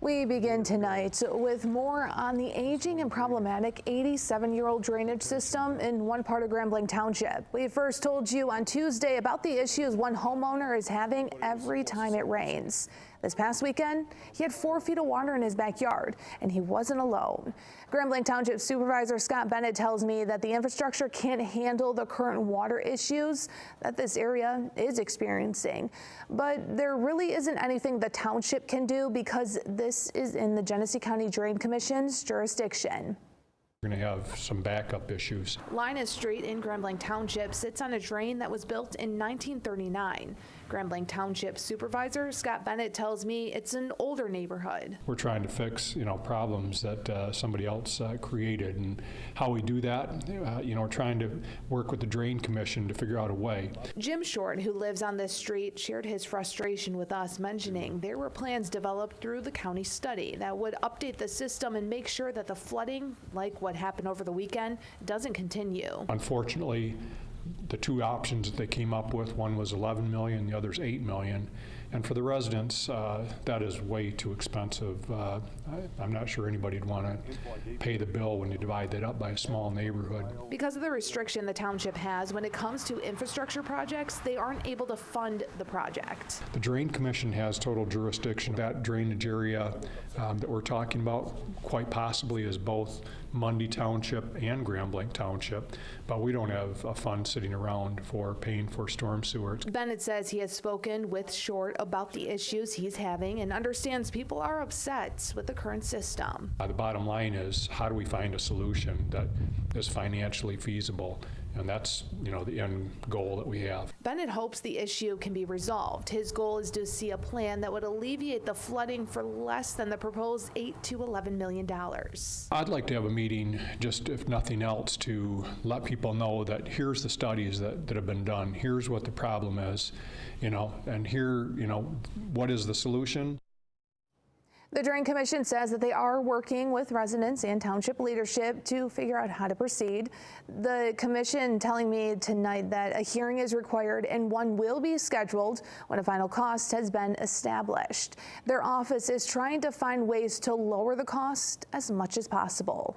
We begin tonight with more on the aging and problematic 87-year-old drainage system in one part of Grand Blanc Township. We first told you on Tuesday about the issues one homeowner is having every time it rains. This past weekend, he had 4 feet of water in his backyard, and he wasn't alone. Grand Blanc Township Supervisor Scott Bennett tells me that the infrastructure can't handle the current water issues that this area is experiencing. But there really isn't anything the township can do because this is in the Genesee County Drain Commission's jurisdiction. We're going to have some backup issues. Linus Street in Grand Blanc Township sits on a drain that was built in 1939. Grand Blanc Township Supervisor Scott Bennett tells me it's an older neighborhood. We're trying to fix, problems that somebody else created, and how we do that, we're trying to work with the Drain Commission to figure out a way. Jim Short, who lives on this street, shared his frustration with us, mentioning there were plans developed through the county study that would update the system and make sure that the flooding, like what happened over the weekend, doesn't continue. Unfortunately, the two options that they came up with, one was 11 million, the other's 8 million. And for the residents, that is way too expensive. I'm not sure anybody'd want to pay the bill when you divide that up by a small neighborhood. Because of the restriction the township has when it comes to infrastructure projects, they aren't able to fund the project. The Drain Commission has total jurisdiction. That drainage area that we're talking about quite possibly is both Mundy Township and Grand Blanc Township, but we don't have a fund sitting around for paying for storm sewers. Bennett says he has spoken with Short about the issues he's having and understands people are upset with the current system. The bottom line is, how do we find a solution that is financially feasible? And that's, the end goal that we have. Bennett hopes the issue can be resolved. His goal is to see a plan that would alleviate the flooding for less than the proposed $8 to $11 million. I'd like to have a meeting, just if nothing else, to let people know that here's the studies that have been done. Here's what the problem is, and here, what is the solution? The Drain Commission says that they are working with residents and township leadership to figure out how to proceed. The commission telling me tonight that a hearing is required and one will be scheduled when a final cost has been established. Their office is trying to find ways to lower the cost as much as possible.